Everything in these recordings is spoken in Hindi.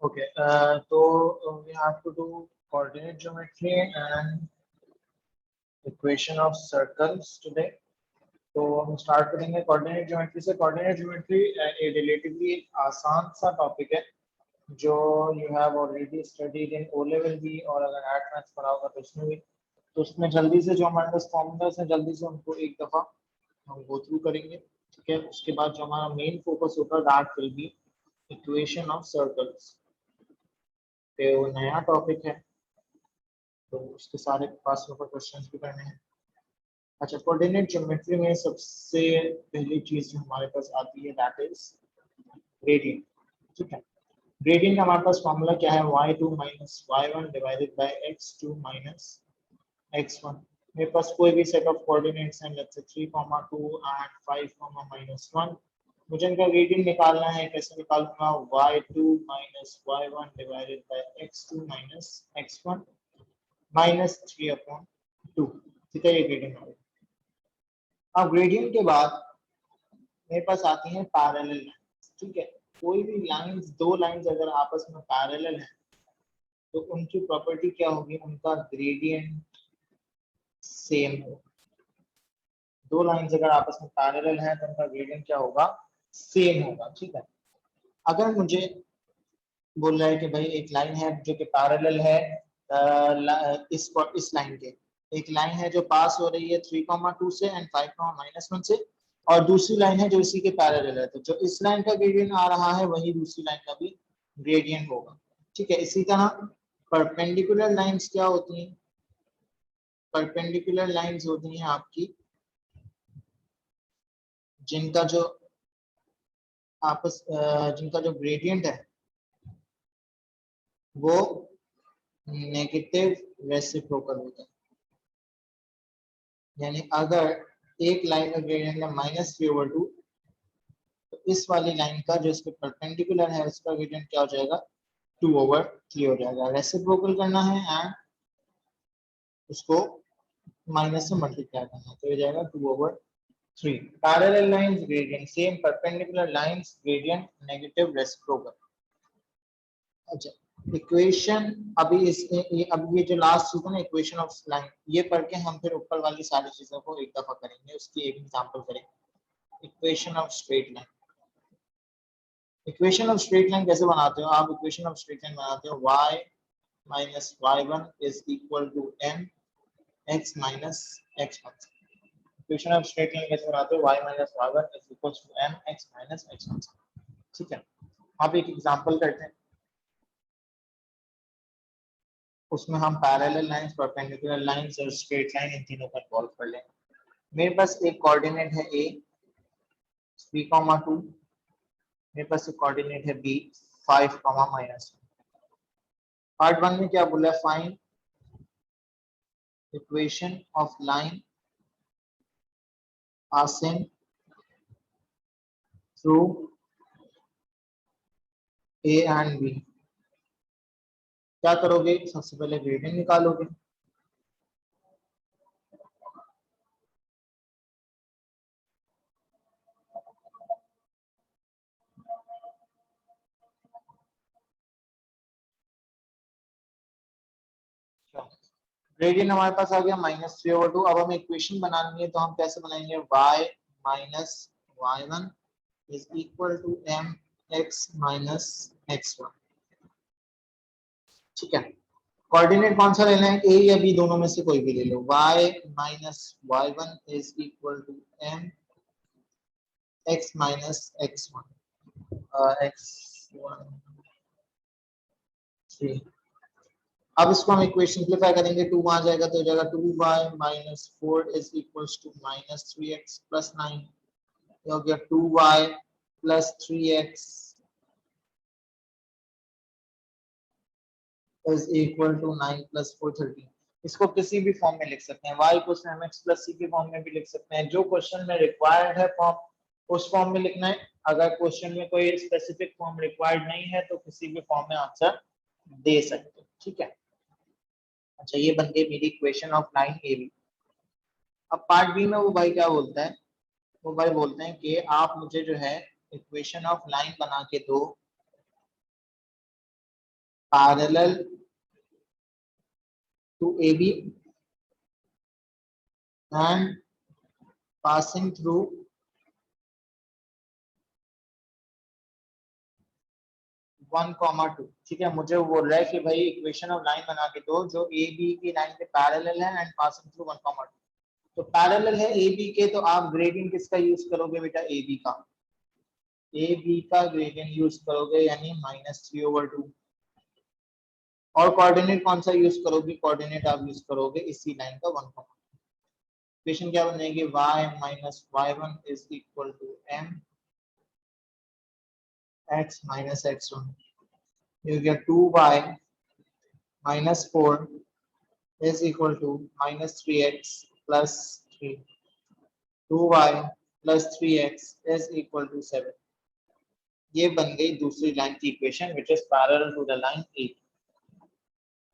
Okay, so we have to do coordinate geometry and equation of circles today. तो हम स्टार्ट करेंगे कोऑर्डिनेट ज्योमेट्री से। कोऑर्डिनेट ज्योमेट्री ये रिलेटिवली आसान सा टॉपिक है जो you have already studied in O level भी, और अगर एट मैथ्स पढ़ा होगा तो उसमें भी। तो उसमें जल्दी से जो हमारे पास फॉर्मूलाज हैं जल्दी से उनको एक दफा हम गो थ्रू करेंगे, ठीक है। उसके बाद जो हमारा मेन फोकस होगा that will be equation of circles. तो वो नया टॉपिक है तो उसके सारे पास में क्वेश्चंस भी करने हैं। अच्छा, कोऑर्डिनेट ज्योमेट्री में सबसे पहली चीज जो हमारे पास आती है दैट इज ग्रेडियंट, ठीक है। ग्रेडियंट हमारे पास फॉर्मूला क्या है, y2 minus y1 divided by x2 minus x1। मेरे पास कोई भी सेट ऑफ कोऑर्डिनेट्स हैं, लेट्स से 3,2 एंड 5,-1। मुझे इनका ग्रेडियंट निकालना है। कैसे निकालूंगा, y2 minus y1 divided by x2 minus x1 minus 3/2, ठीक है। ये ग्रेडियंट है। अब ग्रेडियंट के बाद मेरे पास आती हैं पैरेलल लाइंस, ठीक है। कोई भी लाइंस, दो लाइंस अगर आपस में पैरेलल हैं तो उनकी प्रॉपर्टी क्या होगी, उनका ग्रेडियंट सेम होगा। दो लाइंस अगर आपस में पैरेलल हैं तो उनका ग्रेडियंट क्या होगा, सेम होगा, ठीक है। अगर मुझे बोल रहा है कि भाई एक लाइन है जो कि पैरेलल है इस लाइन के, एक लाइन है जो पास हो रही है 3,2 से एंड 5,-1 से, और दूसरी लाइन है जो इसी के पैरेलल है, तो जो इस लाइन का ग्रेडियंट आ रहा है वही दूसरी लाइन का भी ग्रेडियंट होगा, ठीक है। इसी तरह परपेंडिकुलर लाइंस क्या होती हैं, परपेंडिकुलर लाइंस होती हैं आपकी जिनका जो जिनका जो ग्रेडियंट है वो नेगेटिव रेसिप्रोकल होता है। यानी अगर एक लाइन का ग्रेडियंट है -3/2 तो इस वाली लाइन का जो इसके परपेंडिकुलर है उसका ग्रेडियंट क्या हो जाएगा, 2/3 हो जाएगा। रेसिप्रोकल करना है एंड उसको माइनस से मल्टीप्लाई करना है तो ये जाएगा 2/3। Parallel lines gradient same, perpendicular lines gradient negative reciprocal. अच्छा, इक्वेशन अभी अब ये जो लास्ट चीज है ना, इक्वेशन ऑफ लाइन, ये पढ़ के हम फिर ऊपर वाली सारी चीजों को एक दफा करेंगे, उसकी एक एग्जांपल करेंगे। Equation of straight line. Equation of straight line कैसे बनाते हो आप, इक्वेशन ऑफ स्ट्रेट लाइन बनाते हो y minus y1 is equal to m x minus x1। Equation of straight line कैसे बनाते हो, y minus y1 is equal to m x minus x1, ठीक है। अब एक एग्जांपल करते हैं, उसमें हम पैरेलल लाइंस, परपेंडिकुलर लाइंस और स्ट्रेट लाइन इन तीनों को इन्वॉल्व कर लेंगे। मेरे पास एक कोऑर्डिनेट है a 3,2, मेरे पास एक कोऑर्डिनेट है b 5,-1। पार्ट 1 में क्या बोला है, find equation of line passing through a and b। क्या करोगे, सबसे पहले ग्रेडियंट निकालोगे। ग्रेडियंट हमारे पास आ गया -3/2। अब हमें इक्वेशन बनानी है तो हम कैसे बनाएंगे, y minus y1 is equal to m x minus x1, ठीक है। कोऑर्डिनेट कौन सा लेना है, a या b, दोनों में से कोई भी ले लो। y minus y1 is equal to m x minus x1 x1 3। अब इसको हम इक्वेशन सिंपलीफाई करेंगे, 2 वहां जाएगा तो हो जाएगा 2y minus 4 is equal to minus 3x plus 9। ये हो गया 2y plus 3x is equal to 9 plus 4 13। इसको किसी भी फॉर्म में लिख सकते हैं, y को mx प्लस c के फॉर्म में भी लिख सकते हैं। जो क्वेश्चन में रिक्वायर्ड है फॉर्म उस फॉर्म में लिखना है। अगर क्वेश्चन में कोई स्पेसिफिक फॉर्म रिक्वायर्ड नहीं है तो किसी भी फॉर्म में आंसर दे सकते हैं, ठीक है। अच्छा, ये बन गई मेरी equation of line A B. अब पार्ट बी में वो भाई क्या बोलता है, वो भाई बोलते हैं कि आप मुझे जो है इक्वेशन ऑफ लाइन बना के दो parallel to AB and passing through one comma two. ठीक है, मुझे वो बोल रहा है कि भाई इक्वेशन ऑफ लाइन बना के दो जो ए बी की लाइन के पैरेलल है and passing through one comma two. तो पैरेलल है ए बी के, तो आप ग्रेडियंट किसका यूज करोगे बेटा? ए बी का। ए बी का ग्रेडियंट यूज करोगे यानी -3/2। और कोऑर्डिनेट कौन सा यूज करोगे? कोऑर्डिनेट आप यूज करोगे इसी लाइन का वन कॉमा। इक्वेशन क्या बनेगी? y minus y1 is equal to m x minus x1। you get 2y minus 4 is equal to minus 3x plus 3. 2y plus 3x is equal to 7. ये बन गई दूसरी लाइन की equation which is parallel to the line A।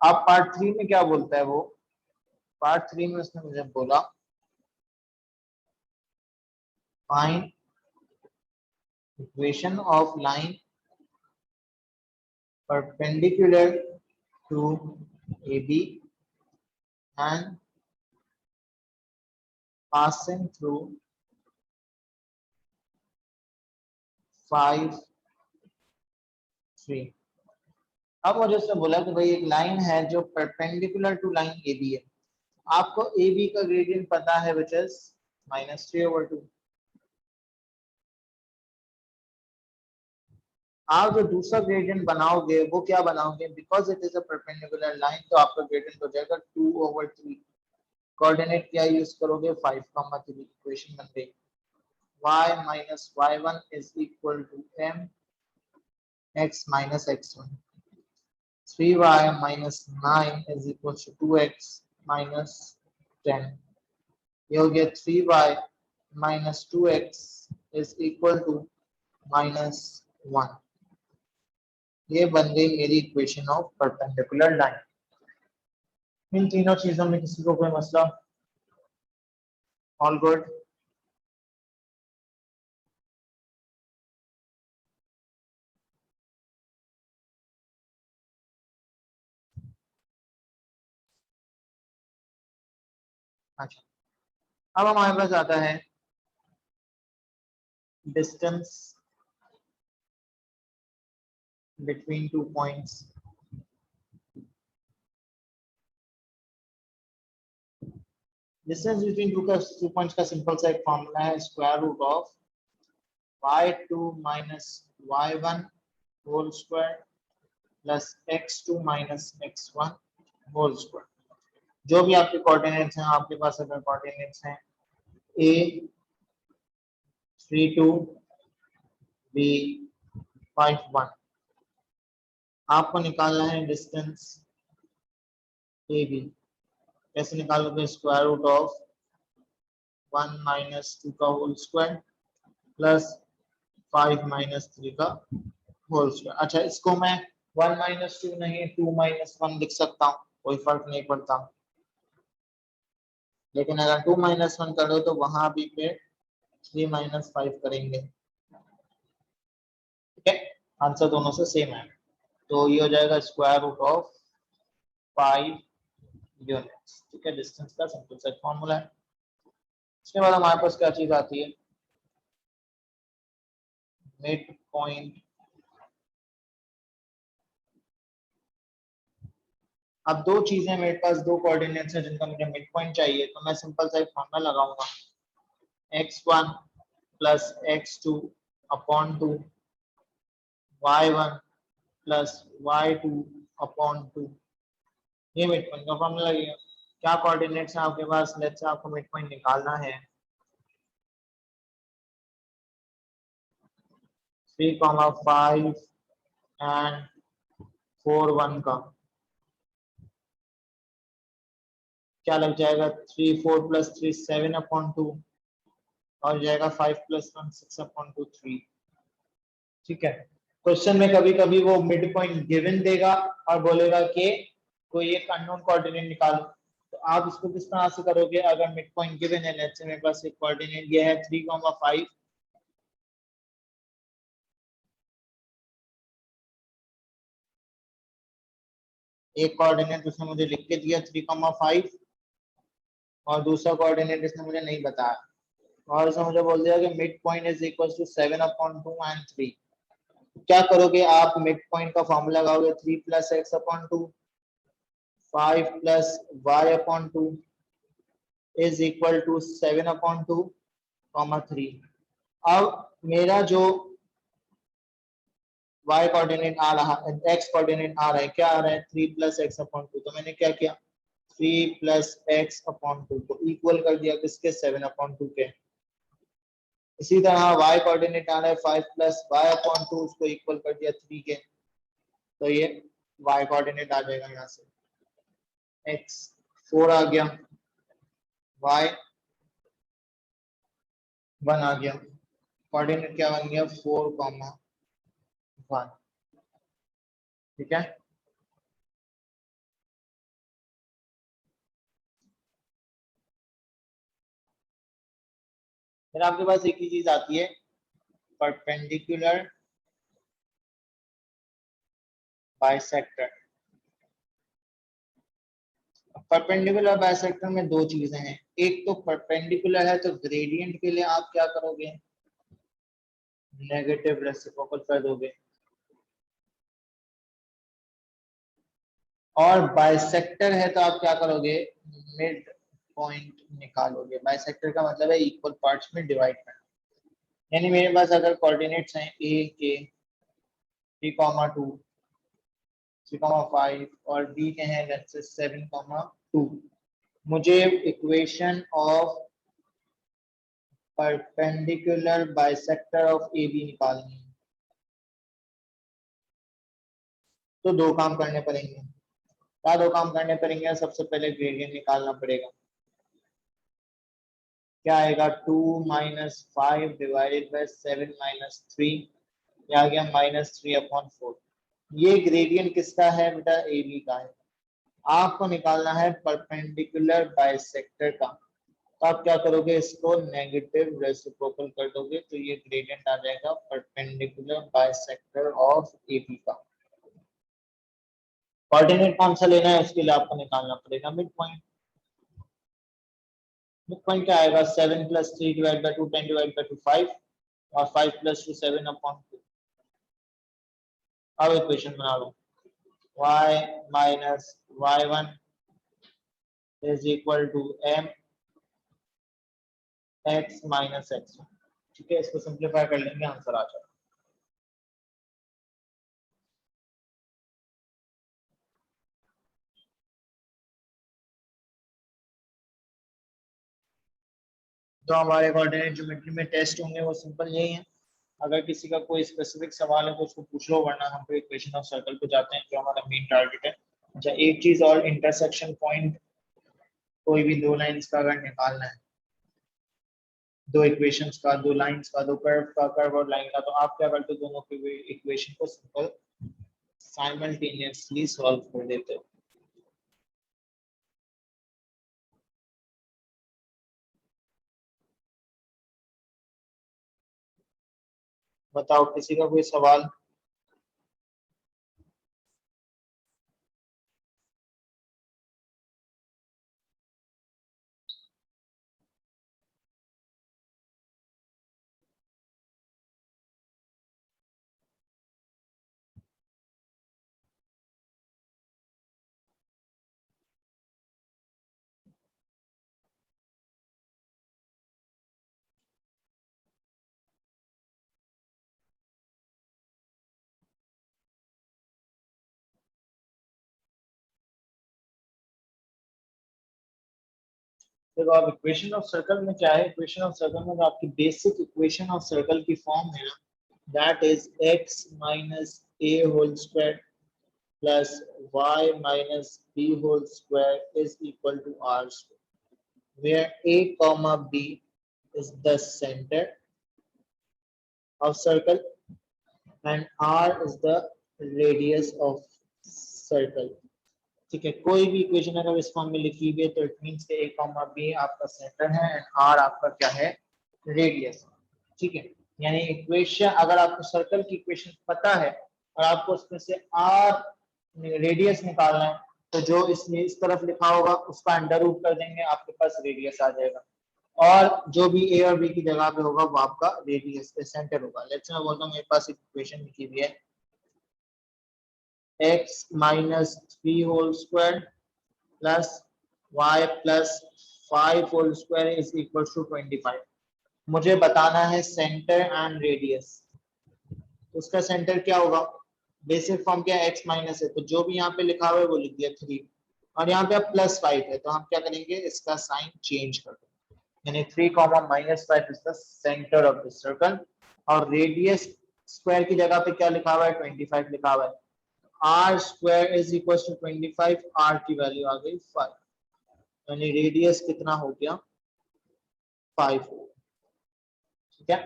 अब पार्ट 3 में क्या बोलता है वो? पार्ट 3 में उसने मुझे बोला find equation of line perpendicular to AB and passing through 5 3। अब मुझे उसने बोला कि भाई एक लाइन है जो perpendicular to line A B है। आपको ए बी का ग्रेडियंट पता है विच इज -3/2। आप जो दूसरा ग्रेडियंट बनाओगे वो क्या बनाओगे? Because it is a perpendicular line, तो आपका ग्रेडियंट हो जाएगा 2/3। कोऑर्डिनेट क्या यूज करोगे? 5,3। इक्वेशन बन गई y minus y1 is equal to m x minus x1। 3y minus 9 is equal to 2x minus 10। You'll get 3y minus 2x is equal to -1। ये बन गई मेरी इक्वेशन ऑफ परपेंडिकुलर लाइन। इन तीनों चीजों में किसी को कोई मसला? All good? अच्छा, अब हमारे पास आता है distance between two points. Distance between two points का सिंपल सा एक फॉर्मूला है, square root of y2 minus y1 whole square plus x2 minus x1 whole square। जो भी आपके कोऑर्डिनेट्स हैं, आपके पास अगर कोऑर्डिनेट्स हैं a 3 2 b 5 1, आपको निकालना है डिस्टेंस ए बी। कैसे निकालोगे? स्क्वायर रूट ऑफ 1 minus 2 का होल स्क्वायर प्लस 5 minus 3 का होल स्क्वायर। अच्छा, इसको मैं 1 minus 2 नहीं 2 minus 1 लिख सकता हूँ, कोई फर्क नहीं पड़ता। लेकिन अगर 2 minus 1 करो तो वहां भी फिर 3 minus 5 करेंगे। ठीक है, आंसर दोनों से सेम है, तो ये हो जाएगा स्क्वायर रूट ऑफ 5 यूनिट्स। ठीक है, डिस्टेंस का सिंपल सा फॉर्मूला है। इसके बाद हमारे पास क्या चीज आती है? Mid point. अब दो चीजें मेरे पास, दो कोऑर्डिनेट्स हैं जिनका मुझे मिड पॉइंट चाहिए, तो मैं सिंपल सा एक फॉर्मूला लगाऊंगा x1 plus x2 upon 2 y1 plus y2 upon 2। ये मिड पॉइंट का फॉर्मूला लगेगा। क्या कोऑर्डिनेट्स हैं आपके पास? लेट्स से आपको मिड पॉइंट निकालना है 3, 5 एंड 4 1 का क्या लग जाएगा? 3 4 प्लस 3 7 अपॉन 2 और जाएगा 5 प्लस 1 6 अपॉन 2 3। ठीक है, क्वेश्चन में कभी कभी वो मिड पॉइंट गिवन देगा और बोलेगा कि कोई एक अननोन कोऑर्डिनेट निकालो, तो आप इसको किस तरह से करोगे? अगर मिड पॉइंट गिवन है, लेट्स से मेरे पास एक कोऑर्डिनेट ये है 3, 5, एक कोऑर्डिनेट उसने मुझे लिख के दिया 3,5 और दूसरा कोऑर्डिनेट इसने मुझे नहीं बताया और उसने मुझे बोल दिया कि midpoint is equal to 7/2 and 3। क्या करोगे आप? मिड पॉइंट का फॉर्मूला लगाओगे 3 + x/2 5 + y/2 is equal to 7/2, 3। अब मेरा जो y कोऑर्डिनेट आ रहा है, x कोऑर्डिनेट आ रहा है, क्या आ रहा है? 3 + x/2। तो मैंने क्या किया? 3 + x/2 को इक्वल कर दिया किसके? 7/2 के। इसी तरह y कोऑर्डिनेट आ रहा है 5 + y/2, उसको इक्वल कर दिया 3 के। तो ये y कोऑर्डिनेट आ जाएगा यहाँ से, x 4 आ गया, y 1 आ गया। कोऑर्डिनेट क्या बन गया? 4,1। ठीक है। फिर आपके पास एक ही चीज आती है, परपेंडिकुलर बाइसेक्टर। परपेंडिकुलर बाइसेक्टर में दो चीजें हैं, एक तो परपेंडिकुलर है तो ग्रेडियंट के लिए आप क्या करोगे? नेगेटिव रेसिप्रोकल कर दोगे। और बाइसेक्टर है तो आप क्या करोगे? मिड पॉइंट निकालोगे। बाइसेक्टर का मतलब है इक्वल पार्ट्स में डिवाइड करना। यानी मेरे पास अगर कोऑर्डिनेट्स हैं ए के 3,2 3,5 और बी के हैं लेट्स से 7,2, मुझे equation of perpendicular bisector of A B निकालनी है। तो दो काम करने पड़ेंगे। क्या दो काम करने पड़ेंगे? सबसे पहले ग्रेडियंट निकालना पड़ेगा। क्या आएगा? 2 - 5 डिवाइडेड बाय 7 - 3, ये आ गया -3/4। ये ग्रेडियंट किसका है बेटा? ए बी का है। आपको निकालना है परपेंडिकुलर बाइसेक्टर का। तो आप क्या करोगे? इसको नेगेटिव रेसिप्रोकल कर दोगे तो ये ग्रेडियंट आ जाएगा perpendicular bisector of A B का। कोऑर्डिनेट कौन सा लेना है उसके लिए आपको निकालना पड़ेगा मिड पॉइंट। मिड पॉइंट क्या आएगा? 7 + 3 डिवाइड बाय 2 10 डिवाइड बाय 2 5 और 5 + 2 7/2। अब इक्वेशन बना लो, y - y1 is equal to m x - x1। ठीक है, इसको सिंप्लीफाई कर लेंगे, आंसर आ जाएगा। तो हमारे कोऑर्डिनेट ज्योमेट्री में टेस्ट होंगे वो सिंपल यही है। अगर किसी का कोई स्पेसिफिक सवाल है तो उसको पूछ लो, वरना हम तो इक्वेशन ऑफ सर्कल पे जाते हैं जो हमारा मेन टारगेट है। अच्छा, एक चीज और, इंटरसेक्शन पॉइंट कोई भी दो लाइंस का अगर निकालना है, दो इक्वेशंस का, दो लाइंस का, दो कर्व का, कर्व और लाइन का, तो आप क्या करते हो? दोनों की इक्वेशन को सिंपल साइमल्टेनियसली सॉल्व कर देते हो। बताओ किसी का कोई सवाल? देखो आप इक्वेशन ऑफ सर्कल में क्या है, इक्वेशन ऑफ सर्कल में तो आपकी बेसिक इक्वेशन ऑफ सर्कल की फॉर्म है ना, that is x - a whole square plus y - b whole square is equal to r square, where a comma b is the center of circle and r is the radius of circle। ठीक है, कोई भी इक्वेशन अगर इस फॉर्म में लिखी हुई है तो इट मींस के a कॉमा b आपका सेंटर है एंड r आपका क्या है? रेडियस। ठीक है, यानी इक्वेशन, अगर आपको सर्कल की इक्वेशन पता है और आपको उसमें से r रेडियस निकालना है तो जो इसमें इस तरफ लिखा होगा उसका अंडर रूट कर देंगे, आपके पास रेडियस आ जाएगा। और जो भी ए और बी की जगह पे होगा वो आपका रेडियस पे सेंटर होगा। लेट्स मैं बोलता हूँ मेरे पास एक इक्वेशन लिखी हुई है x minus 3 whole square plus y plus 5 whole square is equal to 25। मुझे बताना है सेंटर एंड रेडियस। उसका सेंटर क्या होगा? बेसिक फॉर्म क्या है? x माइनस है तो जो भी यहाँ पे लिखा हुआ है वो लिख दिया 3, और यहाँ पे अब +5 है तो हम क्या करेंगे, इसका साइन चेंज कर देंगे, यानी 3 -5 is the centre of the circle. और रेडियस स्क्वायर की जगह पे क्या लिखा हुआ है? 25 लिखा हुआ है। R square is equal to 25, r की वैल्यू आ गई 5, यानी रेडियस कितना हो गया? 5 हो। ठीक है।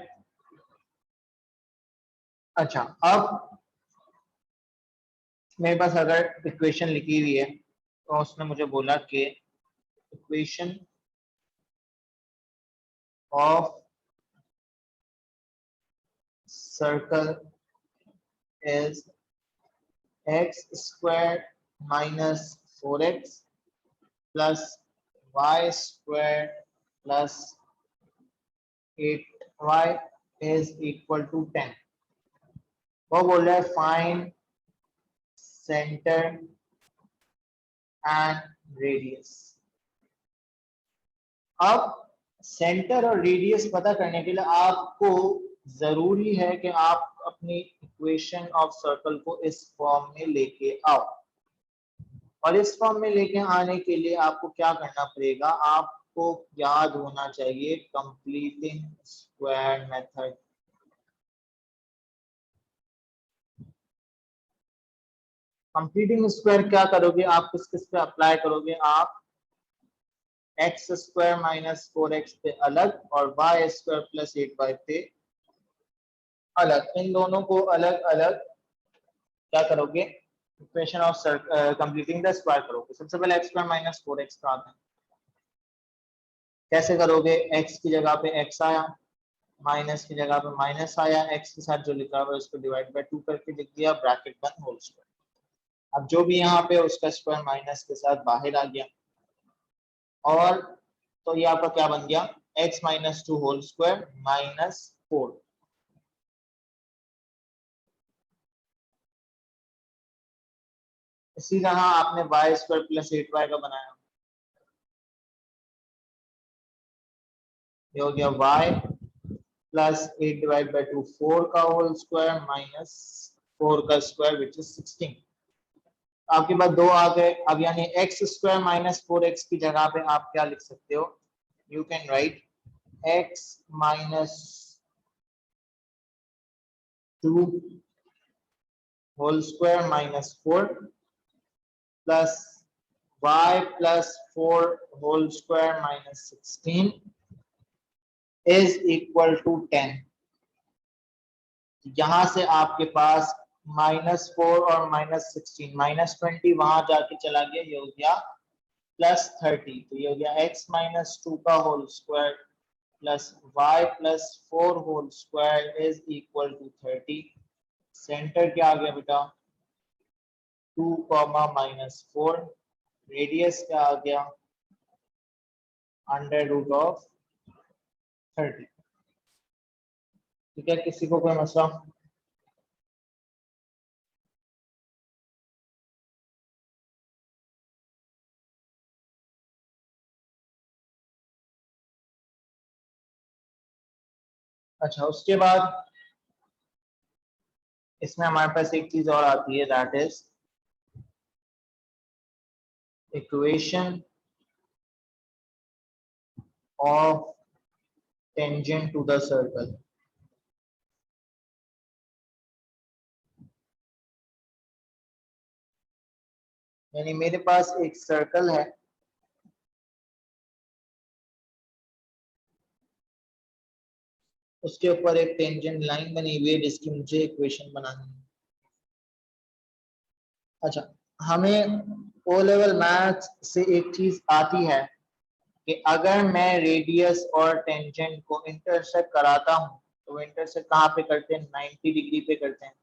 अच्छा, अब मेरे पास अगर इक्वेशन लिखी हुई है तो उसने मुझे बोला कि equation of circle is x square minus 4x plus y square plus 8y is equal to 10। वो बोल रहा है फाइंड सेंटर एंड रेडियस। अब सेंटर और रेडियस पता करने के लिए आपको जरूरी है कि आप अपनी इक्वेशन ऑफ सर्कल को इस फॉर्म में लेके आओ। और इस फॉर्म में लेके आने के लिए आपको क्या करना पड़ेगा? आपको याद होना चाहिए completing square method. Completing square क्या करोगे आप? किस किस पे अप्लाई करोगे आप? एक्स स्क्वायर माइनस 4x पे अलग और वाई स्क्वायर प्लस 8y पे अलग, इन दोनों को अलग अलग क्या करोगे? Equation of completing the square करोगे। सबसे पहले एक्स स्क्वायर माइनस 4x का आता है, कैसे करोगे? x की जगह पे x आया, माइनस की जगह पे माइनस आया, x के साथ जो लिखा हुआ है उसको डिवाइड बाय 2 करके लिख दिया, ब्रैकेट बंद, होल स्क्वायर। अब जो भी यहाँ पे उसका स्क्वायर माइनस के साथ बाहर आ गया, और तो ये आपका क्या बन गया? x minus 2 whole square minus 4। इसी तरह आपने वाई स्क्वायर प्लस 8y का बनाया, ये हो गया y प्लस 8 डिवाइड बाई 2, 4 का होल स्क्वायर माइनस 4 का स्क्वायर विच इज 16। आपके पास दो आ गए। अब यानी एक्स स्क्वायर माइनस 4x की जगह पे आप क्या लिख सकते हो? You can write x minus 2 whole square minus 4 plus y plus 4 whole square minus 16 is equal to 10। यहां से आपके पास -4 और -16, -20 वहां जाके चला गया, ये हो गया +30। तो ये हो गया x माइनस 2 का whole square plus y plus 4 whole square is equal to 30। Centre क्या आ गया बेटा? 2, -4। रेडियस क्या आ गया? √30। ठीक है, किसी को कोई मसला? अच्छा, उसके बाद इसमें हमारे पास एक चीज और आती है, that is equation of tangent to the circle. यानी मेरे पास एक सर्कल है, उसके ऊपर एक टेंजेंट लाइन बनी हुई है जिसकी मुझे इक्वेशन बनानी है। अच्छा, हमें ओ लेवल मैथ्स से एक चीज आती है कि अगर मैं रेडियस और टेंजेंट को इंटरसेक्ट कराता हूं तो वो इंटरसेक्ट कहाँ पे करते हैं? 90 डिग्री पे करते हैं।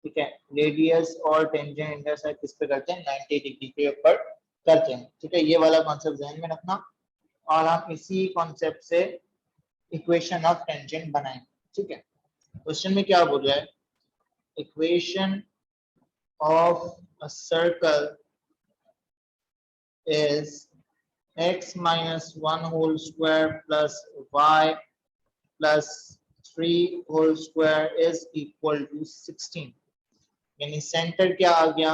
ठीक है, रेडियस और टेंजेंट इंटरसेक्ट किस पे करते हैं, 90 डिग्री के ऊपर करते हैं। ठीक है, ये वाला कॉन्सेप्ट ध्यान में रखना और हम इसी कॉन्सेप्ट से इक्वेशन ऑफ टेंजेंट बनाएंगे। ठीक है, क्वेश्चन में क्या बोल रहा है, equation of a circle is x minus 1 whole square plus y plus 3 whole square is equal to 16। यानी सेंटर क्या आ गया,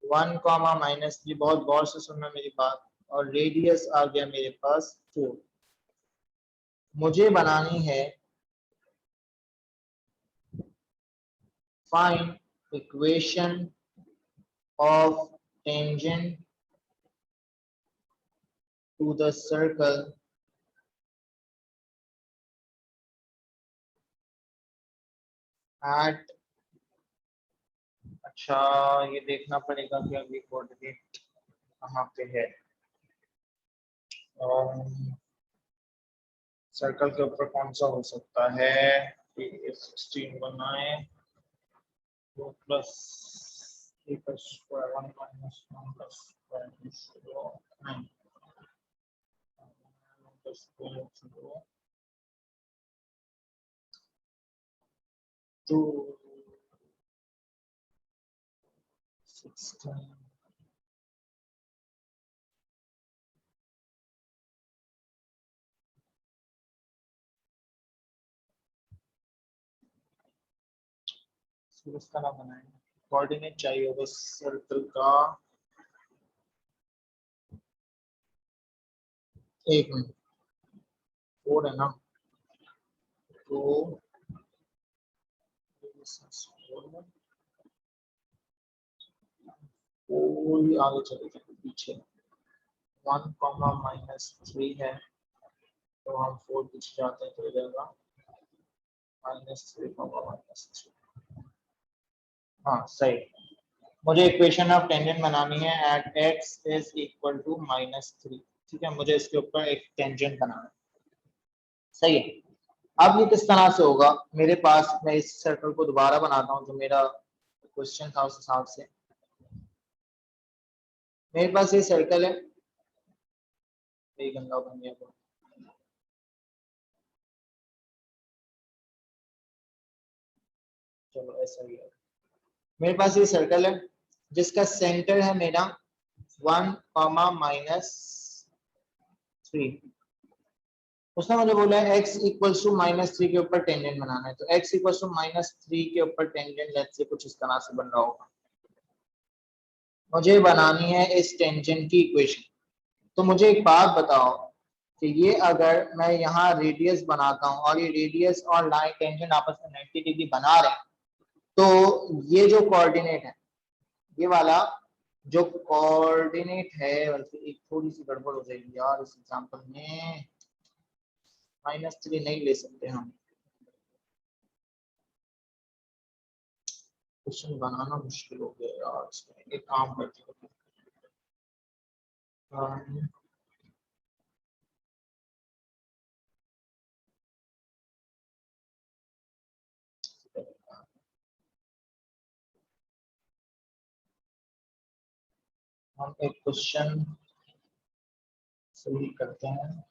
1 कॉमा माइनस 3, बहुत गौर से सुनना मेरी बात, और रेडियस आ गया मेरे पास 4। मुझे बनानी है find equation of tangent to the circle at, अच्छा ये देखना पड़ेगा कि अभी कोऑर्डिनेट कहाँ पे है। सर्कल के ऊपर कौन सा हो सकता है, 16 बनाए, 2 प्लस 3 का स्क्वायर 1 माइनस 1 का स्क्वायर 9 प्लस 2 16 इसका नाम बनाएंगे, कोऑर्डिनेट चाहिए होगा सर्कल का। एक मिनट, 4 है ना, तो पूरी आगे चले जाए पीछे, 1 कॉमा माइनस 3 है तो हम 4 पीछे जाते हैं तो हो जाएगा -3 कॉमा -3। हाँ सही, मुझे इक्वेशन ऑफ टेंजेंट बनानी है at x is equal to -3। ठीक है, मुझे इसके ऊपर एक टेंजेंट बनाना है। सही है, अब ये किस तरह से होगा, मेरे पास, मैं इस सर्कल को दोबारा बनाता हूँ जो मेरा क्वेश्चन था उस हिसाब से। मेरे पास ये सर्कल है, ये गंदा बन गया तो। चलो ऐसा ही है, मेरे पास ये सर्कल है जिसका सेंटर है मेरा 1 कॉमा -3। उसने मुझे बोला है x इक्वल्स टू -3 के ऊपर टेंजेंट बनाना है, तो x इक्वल्स टू -3 के ऊपर टेंजेंट लेट्स से कुछ इस तरह से बन रहा होगा। मुझे बनानी है इस टेंजेंट की इक्वेशन। तो मुझे एक बात बताओ कि ये अगर मैं यहाँ रेडियस बनाता हूँ और ये रेडियस और लाइन टेंजेंट आपस में 90 डिग्री बना रहे हैं, तो ये जो कोऑर्डिनेट है, ये वाला जो कोऑर्डिनेट है, बल्कि एक थोड़ी सी गड़बड़ हो जाएगी यार इस एग्जांपल में, -3 नहीं ले सकते हम, क्वेश्चन बनाना मुश्किल हो गया यार इसमें। एक काम करते हैं, हम एक क्वेश्चन सही करते हैं।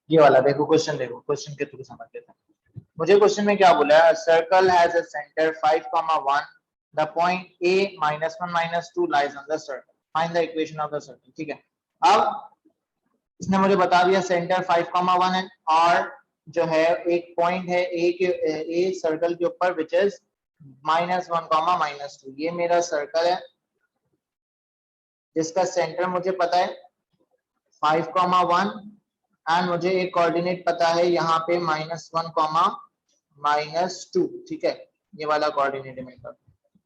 ये वाला देखो क्वेश्चन, देखो क्वेश्चन के थ्रू समझ लेते हैं। मुझे क्वेश्चन में क्या बोला है, circle has a centre 5,1, the point a -1 -2 lies on the circle, find the equation of the circle. ठीक है, अब इसने मुझे बता दिया सेंटर 5,1 है और जो है एक पॉइंट है ए के, ए सर्कल के ऊपर विच इज -1 -2। ये मेरा सर्कल है जिसका सेंटर मुझे पता है 5,1 एंड मुझे एक कोऑर्डिनेट पता है यहाँ पे -1 -2। ठीक है, ये वाला कोऑर्डिनेट है मेरे पास।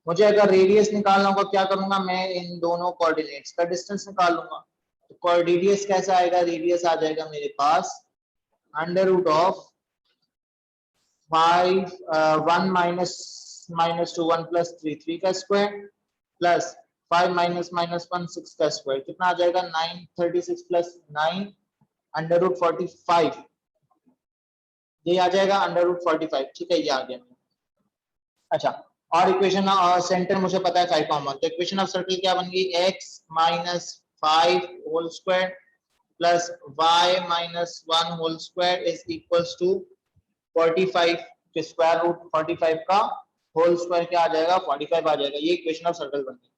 मुझे अगर रेडियस निकालना होगा क्या करूंगा, मैं इन दोनों कोऑर्डिनेट्स का डिस्टेंस निकाल लूंगा। तो रेडियस कैसा आएगा, रेडियस आ जाएगा मेरे पास √5 1 -2 1 + 3 3 का स्क्वायर प्लस 5 माइनस माइनस 1 6 का स्क्वायर कितना आ जाएगा 936 प्लस 9 अंडर रूट 45 ये आ जाएगा अंडर रूट 45 ठीक है ये आ गया। अच्छा और इक्वेशन सेंटर मुझे पता है 5 कॉमन तो इक्वेशन ऑफ सर्कल क्या बन गई x minus 5 whole square plus y minus 1 whole square is equals to 45 के स्क्वायर रूट 45 का होल स्क्वायर क्या आ जाएगा 45 आ जाएगा ये इक्वेशन ऑफ सर्कल बन गई।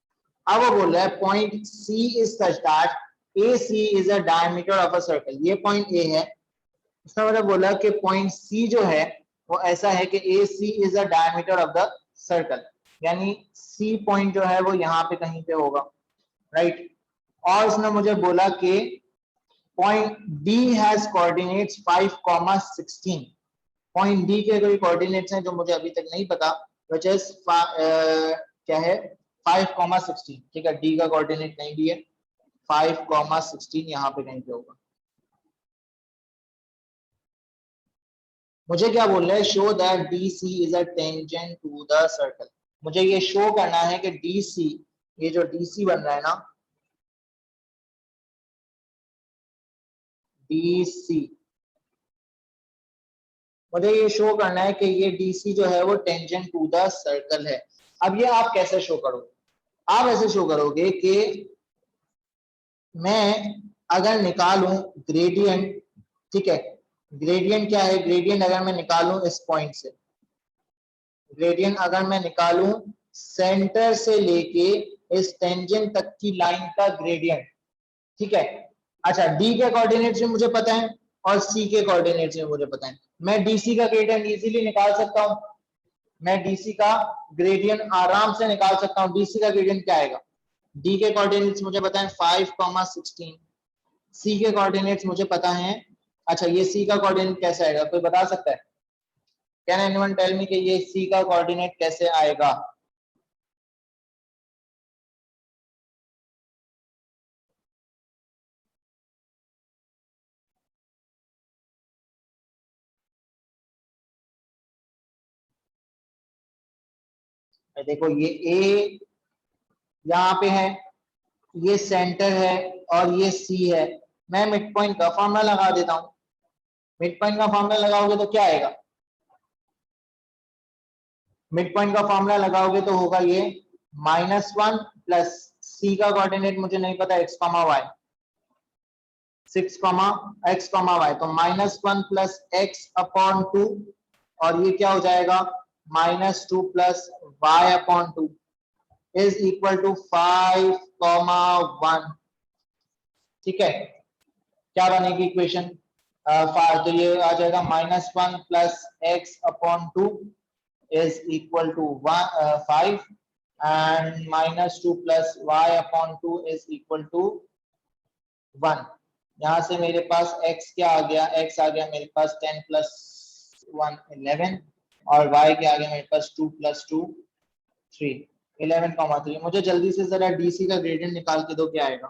अब वो बोल रहा है point C is such that AC is a diameter of a circle ये पॉइंट A है इसका मतलब बोला कि पॉइंट C जो है वो ऐसा है कि AC is a diameter of the circle यानी C पॉइंट जो है वो यहाँ पे कहीं पे होगा राइट। और उसने मुझे बोला कि point D has coordinates 5,16 point D के कोई कोऑर्डिनेट्स हैं जो मुझे अभी तक नहीं पता व्हिच इज क्या है 5,16 ठीक है D का कोऑर्डिनेट नहीं दिया 5,16 यहाँ पे कहीं पे होगा। मुझे क्या बोल रहा है show that DC is a tangent to the circle मुझे ये शो करना है कि DC ये जो DC बन रहा है ना DC मुझे ये शो करना है कि ये DC जो है वो टेंजेंट टू द सर्कल है। अब ये आप कैसे शो करोगे आप ऐसे शो करोगे कि मैं अगर निकालूं ग्रेडियंट ठीक है ग्रेडियंट क्या है ग्रेडियंट अगर मैं निकालूं इस पॉइंट से ग्रेडियंट अगर मैं निकालूं सेंटर से लेके इस टेंजेंट तक की लाइन का ग्रेडियंट ठीक है। अच्छा D के कोऑर्डिनेट्स भी मुझे पता है और C के कोऑर्डिनेट्स भी मुझे पता है मैं DC का ग्रेडियंट इजीली निकाल सकता हूं मैं DC का ग्रेडियंट आराम से निकाल सकता हूं DC का ग्रेडियंट क्या आएगा D के कोऑर्डिनेट्स मुझे पता है 5,16 C के कोऑर्डिनेट्स मुझे पता है। अच्छा ये C का कोऑर्डिनेट कैसे आएगा कोई बता सकता है कैन एनीवन टेल मी कि ये C का कोऑर्डिनेट कैसे आएगा देखो ये A यहाँ पे है ये सेंटर है और ये C है मैं मिड पॉइंट का फॉर्मूला लगा देता हूं मिड पॉइंट का फॉर्मूला लगाओगे तो क्या आएगा मिड पॉइंट का फॉर्मूला लगाओगे तो होगा ये -1 प्लस C का कोऑर्डिनेट मुझे नहीं पता x, y 6, x, y तो -1 प्लस x अपॉन 2 और ये क्या हो जाएगा -2 plus y upon 2 is equal to 5,1 ठीक है क्या बनेगी इक्वेशन तो ये आ जाएगा -1 plus x upon 2 is equal to 5 and -2 plus y upon 2 is equal to 1 यहाँ से मेरे पास x क्या आ गया x आ गया मेरे पास 10 plus 1 11 और y क्या आ गया मेरे पास 2 plus 2 3 11,3 मुझे जल्दी से जरा DC का ग्रेडियंट निकाल के दो क्या आएगा